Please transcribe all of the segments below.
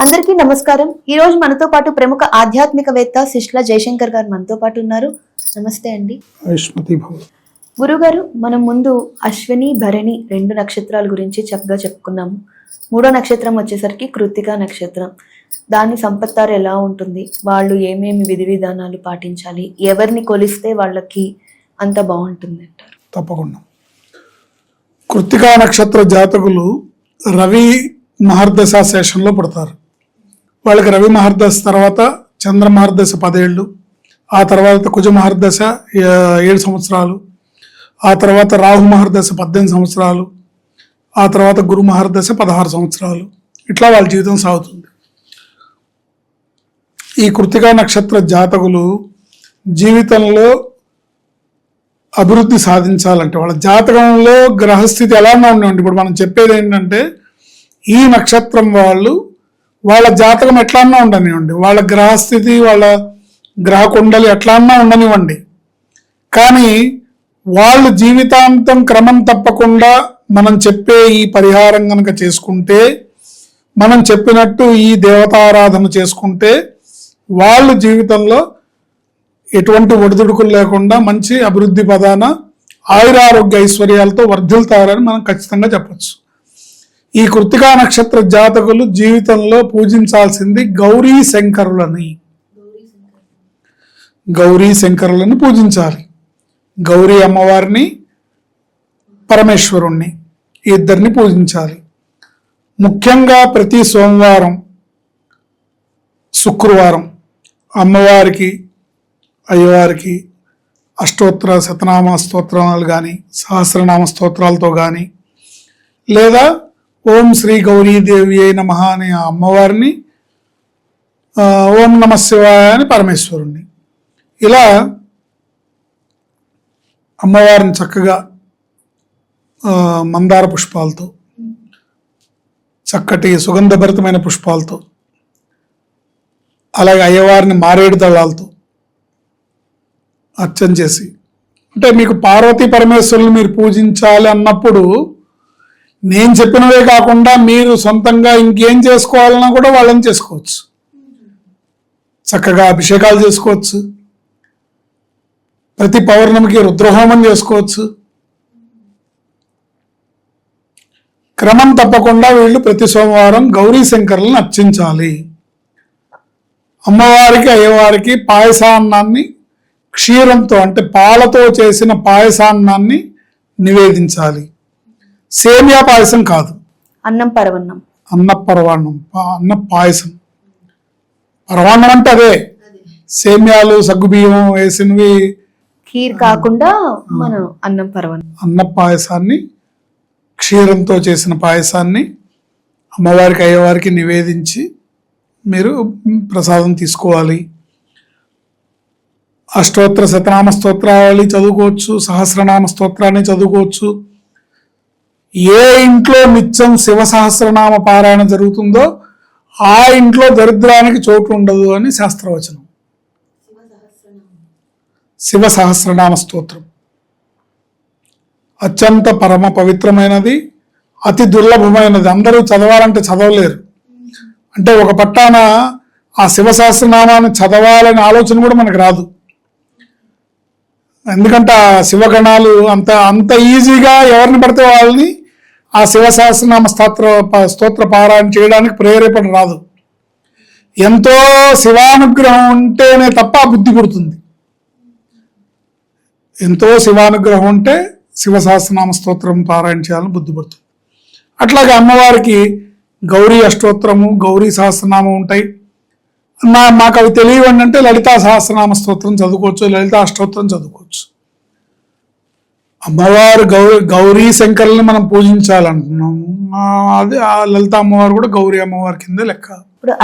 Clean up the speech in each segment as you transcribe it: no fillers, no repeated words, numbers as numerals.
అందరికీ నమస్కారం. ఈ రోజు మనతో పాటు ప్రముఖ ఆధ్యాత్మికవేత్త శిష్ల జయశంకర్ గారు మనతో పాటు ఉన్నారు. నమస్తే అండి. గురుగారు, మనం ముందు అశ్విని భరణి 2 నక్షత్రాల గురించి చక్కగా చెప్పుకున్నాము. 3వ నక్షత్రం వచ్చేసరికి కృత్తికా నక్షత్రం. దాని సంపత్తారు ఎలా ఉంటుంది, వాళ్ళు ఏమేమి విధి విధానాలు పాటించాలి, ఎవరిని కొలిస్తే వాళ్ళకి అంత బాగుంటుంది అంటారు? తప్పకుండా. కృత్తికా నక్షత్ర జాతకులు రవి మహర్దశ శేషంలో పడతారు. వాళ్ళకి రవి మహర్దశ తర్వాత చంద్ర మహర్దశ 10 ఏళ్ళు, ఆ తర్వాత కుజ మహర్దశ 7 సంవత్సరాలు, ఆ తర్వాత రాహు మహర్దశ 18 సంవత్సరాలు, ఆ తర్వాత గురు మహర్దశ 16 సంవత్సరాలు. ఇట్లా వాళ్ళ జీవితం సాగుతుంది. ఈ కృత్తికా నక్షత్ర జాతకులు జీవితంలో అభివృద్ధి సాధించాలంటే వాళ్ళ జాతకంలో గ్రహస్థితి ఎలా ఉండండి. ఇప్పుడు మనం చెప్పేది ఏంటంటే, ఈ నక్షత్రం వాళ్ళు వాళ్ళ జాతకం ఎట్లన్నా ఉండనివ్వండి, వాళ్ళ గ్రహస్థితి వాళ్ళ గ్రహ కుండలి ఎట్లన్నా ఉండనివ్వండి, కానీ వాళ్ళు జీవితాంతం క్రమం తప్పకుండా మనం చెప్పే ఈ పరిహారం కనుక చేసుకుంటే, మనం చెప్పినట్టు ఈ దేవతారాధన చేసుకుంటే వాళ్ళు జీవితంలో ఎటువంటి ఒడిదుడుకులు లేకుండా మంచి అభివృద్ధి పదాన ఆయురారోగ్య ఐశ్వర్యాలతో వర్ధిల్తారని మనం ఖచ్చితంగా చెప్పచ్చు. ఈ కృత్తికా నక్షత్ర జాతకులు జీవితంలో పూజించాల్సింది గౌరీ శంకరులను పూజించాలి. గౌరీ అమ్మవారిని, పరమేశ్వరుణ్ణి, ఇద్దరిని పూజించాలి. ముఖ్యంగా ప్రతి సోమవారం, శుక్రవారం అమ్మవారికి, అయ్యవారికి అష్టోత్తర శతనామ స్తోత్రాలు కానీ, సహస్రనామ స్తోత్రాలతో కానీ, లేదా ఓం శ్రీ గౌరీదేవి అయిన మహా అనే అమ్మవారిని, ఓం నమ శివాయ అని పరమేశ్వరుణ్ణి, ఇలా అమ్మవారిని చక్కగా మందార పుష్పాలతో, చక్కటి సుగంధభరితమైన పుష్పాలతో, అలాగే అయ్యవారిని మారేడు దళాలతో అర్చన చేసి, అంటే మీకు పార్వతీ పరమేశ్వరులు మీరు పూజించాలి అన్నప్పుడు నేను చెప్పినవే కాకుండా మీరు సొంతంగా ఇంకేం చేసుకోవాలన్నా కూడా వాళ్ళని చేసుకోవచ్చు. చక్కగా అభిషేకాలు చేసుకోవచ్చు, ప్రతి పౌర్ణమికి రుద్రహోమం చేసుకోవచ్చు. క్రమం తప్పకుండా వీళ్ళు ప్రతి సోమవారం గౌరీ శంకరులను అర్చించాలి. అమ్మవారికి, అయ్యవారికి పాయసాన్నాన్ని క్షీరంతో అంటే పాలతో చేసిన పాయసాన్నాన్ని నివేదించాలి. సేమియా పాయసం కాదు, అన్న పరవాన్నం, అన్న పాయసం. పరవాన్నం అంటే అదే, సేమియాలు సగ్గుబియ్యం వేసినవి ఖీర్ కాకుండా మనం అన్న పాయసాన్ని, క్షీరంతో చేసిన పాయసాన్ని అమ్మవారికి, అయ్యవారికి నివేదించి మీరు ప్రసాదం తీసుకోవాలి. అష్టోత్తర శతనామ స్తోత్రావళి చదువుకోవచ్చు, సహస్రనామ స్తోత్రాన్ని చదువుకోవచ్చు. ఏ ఇంట్లో నిత్యం శివ సహస్రనామ పారాయణ జరుగుతుందో ఆ ఇంట్లో దరిద్రానికి చోటు ఉండదు అని శాస్త్రవచనం. శివ సహస్రనామ స్తోత్రం అత్యంత పరమ పవిత్రమైనది, అతి దుర్లభమైనది. అందరూ చదవాలంటే చదవలేరు. అంటే ఒక పట్టాన ఆ శివ సహస్రనామాన్ని చదవాలనే ఆలోచన కూడా మనకు రాదు. ఎందుకంటే ఆ శివగణాలు అంత ఈజీగా ఎవరిని పడితే వాళ్ళని ఆ శివ సహస్రనామ స్తోత్ర పారాయణ చేయడానికి ప్రేరేపణ రాదు. ఎంతో శివానుగ్రహం ఉంటేనే తప్ప బుద్ధి పుడుతుంది. ఎంతో శివానుగ్రహం ఉంటే శివ సహస్రనామ స్తోత్రం పారాయణ చేయాలని బుద్ధి పుడుతుంది. అట్లాగే అమ్మవారికి గౌరీ అష్టోత్తరము, గౌరీ సహస్రనామం ఉంటాయి. మాకు అవి తెలియవండి అంటే లలితా సహస్రనామ స్తోత్రం చదువుకోవచ్చు, లలితా అష్టోత్తరం చదువుకోవచ్చు. అమ్మవారు గౌరీ శంకరుల్ని మనం పూజించాలంటున్నాము. అది ఆ లలిత అమ్మవారు కూడా గౌరీ అమ్మవారి కింద లెక్క.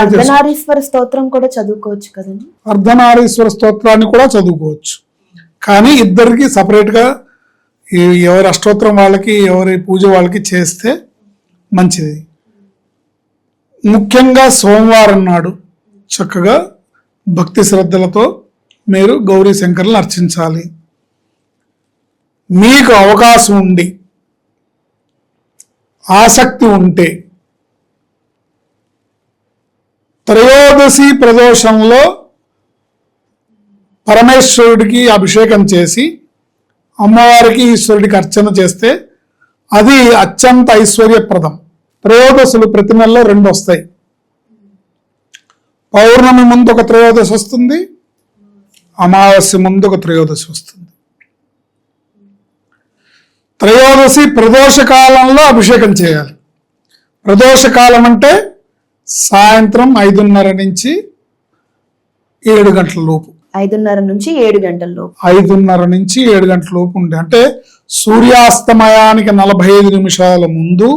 అర్ధనారీశ్వర స్తోత్రం కూడా చదువుకోవచ్చు కదండి. అర్ధనారీశ్వర స్తోత్రాన్ని కూడా చదువుకోవచ్చు, కానీ ఇద్దరికి సపరేట్గా ఎవరి అష్టోత్తరం వాళ్ళకి, ఎవరి పూజ వాళ్ళకి చేస్తే మంచిది. ముఖ్యంగా సోమవారం నాడు చక్కగా భక్తి శ్రద్ధలతో మీరు గౌరీ శంకరులను అర్చించాలి. మీకు అవకాశం ఉండి ఆసక్తి ఉంటే త్రయోదశి ప్రదోషంలో పరమేశ్వరుడికి అభిషేకం చేసి అమ్మవారికి ఈశ్వరుడికి అర్చన చేస్తే అది అత్యంత ఐశ్వర్యప్రదం. త్రయోదశులు ప్రతి నెలలో 2 వస్తాయి. పౌర్ణమి ముందు ఒక త్రయోదశి వస్తుంది, అమావాస్య ముందు ఒక త్రయోదశి వస్తుంది. త్రయోదశి ప్రదోష కాలంలో అభిషేకం చేయాలి. ప్రదోష కాలం అంటే సాయంత్రం 5:30 నుంచి 7 గంటల లోపు. 5:30 నుంచి 7 గంటల లోపు. 5:30 నుంచి 7 గంటల లోపు ఉండే, అంటే సూర్యాస్తమయానికి 45 నిమిషాల ముందు,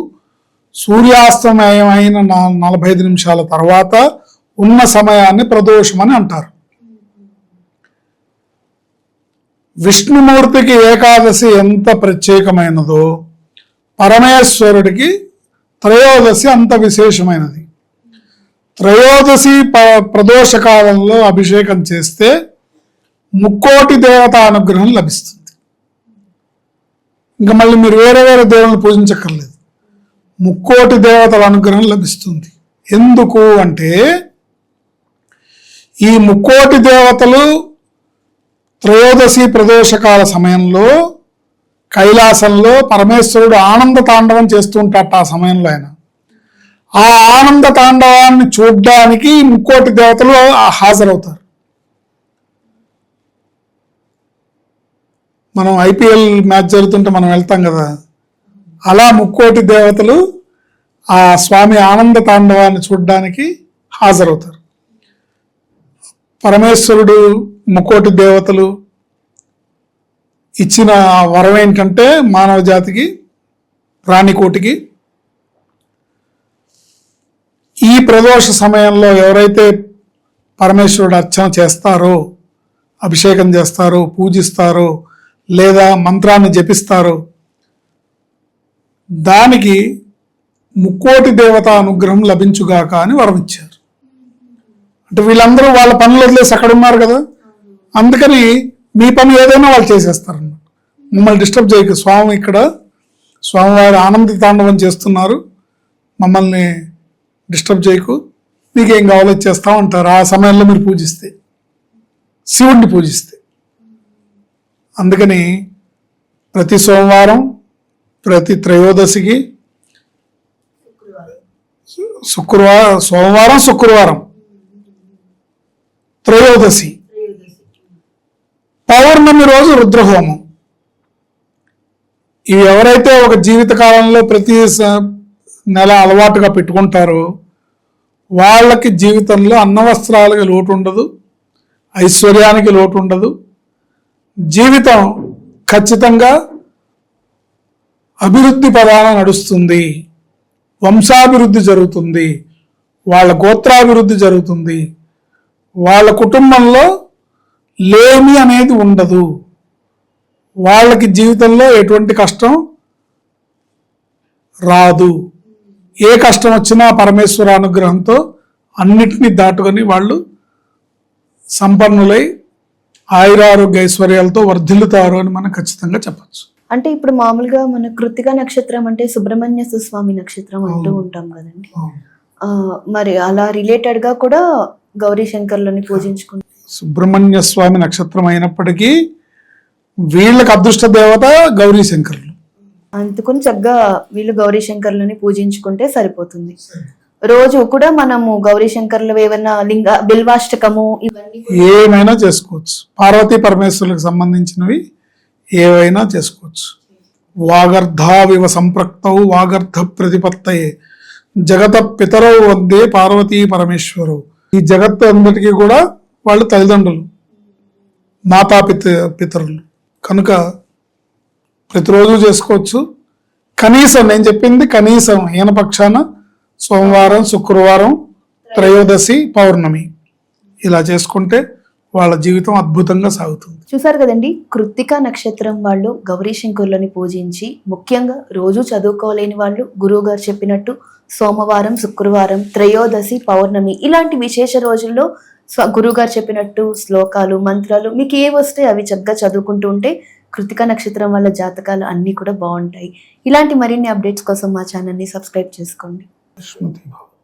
సూర్యాస్తమయం అయిన 45 నిమిషాల తర్వాత ఉన్న సమయాన్ని ప్రదోషం అని అంటారు. విష్ణుమూర్తికి ఏకాదశి ఎంత ప్రత్యేకమైనదో పరమేశ్వరుడికి త్రయోదశి అంత విశేషమైనది. త్రయోదశి ప్రదోష కాలంలో అభిషేకం చేస్తే ముక్కోటి దేవత అనుగ్రహం లభిస్తుంది. ఇంకా మళ్ళీ మీరు వేరే వేరే దేవులను పూజించక్కర్లేదు, ముక్కోటి దేవతల అనుగ్రహం లభిస్తుంది. ఎందుకు అంటే ఈ ముక్కోటి దేవతలు త్రయోదశి ప్రదోషకాల సమయంలో కైలాసంలో పరమేశ్వరుడు ఆనంద తాండవం చేస్తూ ఉంటాడు. ఆ సమయంలో ఆయన ఆ ఆనంద తాండవాన్ని చూడ్డానికి ముక్కోటి దేవతలు హాజరవుతారు. మనం IPL మ్యాచ్ జరుగుతుంటే మనం వెళ్తాం కదా, అలా ముక్కోటి దేవతలు ఆ స్వామి ఆనంద తాండవాన్ని చూడ్డానికి హాజరవుతారు. పరమేశ్వరుడు ముక్కోటి దేవతలు ఇచ్చిన వరం ఏంటంటే మానవ జాతికి, ప్రాణికోటికి, ఈ ప్రదోష సమయంలో ఎవరైతే పరమేశ్వరుడు అర్చన చేస్తారో, అభిషేకం చేస్తారో, పూజిస్తారో, లేదా మంత్రాన్ని జపిస్తారో దానికి ముక్కోటి దేవత అనుగ్రహం లభించుగాక అని వరం ఇచ్చారు. అంటే వీళ్ళందరూ వాళ్ళ పనులు వదిలేసి అక్కడ ఉన్నారు కదా, అందుకని మీ పని ఏదైనా వాళ్ళు చేసేస్తారన్నమాట. మమ్మల్ని డిస్టర్బ్ చేయకు, స్వామి ఇక్కడ స్వామివారి ఆనంద తాండవం చేస్తున్నారు, మమ్మల్ని డిస్టర్బ్ చేయకు, మీకేం కావాలో చేస్తామంటారు. ఆ సమయంలో మీరు పూజిస్తే, శివుడిని పూజిస్తే. అందుకని ప్రతి సోమవారం, ప్రతి త్రయోదశికి, సోమవారం శుక్రవారం త్రయోదశి, పౌర్ణమి రోజు రుద్రహోమం. ఇవి ఎవరైతే ఒక జీవిత కాలంలో ప్రతి నెల అలవాటుగా పెట్టుకుంటారో వాళ్ళకి జీవితంలో అన్నవస్త్రాలకి లోటు ఉండదు, ఐశ్వర్యానికి లోటు ఉండదు, జీవితం ఖచ్చితంగా అభివృద్ధి పదాన నడుస్తుంది, వంశాభివృద్ధి జరుగుతుంది, వాళ్ళ గోత్రాభివృద్ధి జరుగుతుంది, వాళ్ళ కుటుంబంలో లేమి అనేది ఉండదు, వాళ్ళకి జీవితంలో ఎటువంటి కష్టం రాదు. ఏ కష్టం వచ్చినా పరమేశ్వర అనుగ్రహంతో అన్నిటినీ దాటుకొని వాళ్ళు సంపన్నులై ఆయురారోగ్య ఐశ్వర్యాలతో వర్ధిల్లుతారు అని మనం ఖచ్చితంగా చెప్పచ్చు. అంటే ఇప్పుడు మామూలుగా మన కృత్తిక నక్షత్రం అంటే సుబ్రహ్మణ్య స్వామి నక్షత్రం అంటూ ఉంటాం కదండి, మరి అలా రిలేటెడ్ గా కూడా గౌరీ శంకర్లని పూజించుకుంటాం. సుబ్రహ్మణ్య స్వామి నక్షత్రం అయినప్పటికీ వీళ్ళకి అదృష్ట దేవత గౌరీ శంకర్లు, అందుకుని చక్కగా వీళ్ళు గౌరీ శంకర్లని పూజించుకుంటే సరిపోతుంది. రోజు కూడా మనము గౌరీ శంకర్లు ఏమైనా బిల్వాష్టకము ఇవన్నీ ఏమైనా చేసుకోవచ్చు. పార్వతీ పరమేశ్వరులకు సంబంధించినవి ఏవైనా చేసుకోవచ్చు. వాగర్ధావివ సంప్రక్తౌ వాగర్ధ ప్రతిపత్తయే జగత పితరౌ వందే పార్వతీ పరమేశ్వరు. ఈ జగత్తు అందరికీ కూడా వాళ్ళు తల్లిదండ్రులు, మాతా పితరులు కనుక ప్రతిరోజు చేసుకోవచ్చు. కనీసం నేను చెప్పింది కనీసం హీనపక్షాన సోమవారం, శుక్రవారం, త్రయోదశి, పౌర్ణమి ఇలా చేసుకుంటే వాళ్ళ జీవితం అద్భుతంగా సాగుతుంది. చూసారు కదండి, కృత్తిక నక్షత్రం వాళ్ళు గౌరీ శంకరులని పూజించి, ముఖ్యంగా రోజు చదువుకోలేని వాళ్ళు గురువు గారు చెప్పినట్టు సోమవారం, శుక్రవారం, త్రయోదశి, పౌర్ణమి ఇలాంటి విశేష రోజుల్లో గురువు గారు చెప్పినట్టు శ్లోకాలు, మంత్రాలు మీకు ఏ వస్తే అవి చక్కగా చదువుకుంటూ ఉంటే కృత్తిక నక్షత్రం వాళ్ళ జాతకాలు అన్నీ కూడా బాగుంటాయి. ఇలాంటి మరిన్ని అప్డేట్స్ కోసం మా ఛానల్ని సబ్స్క్రైబ్ చేసుకోండి.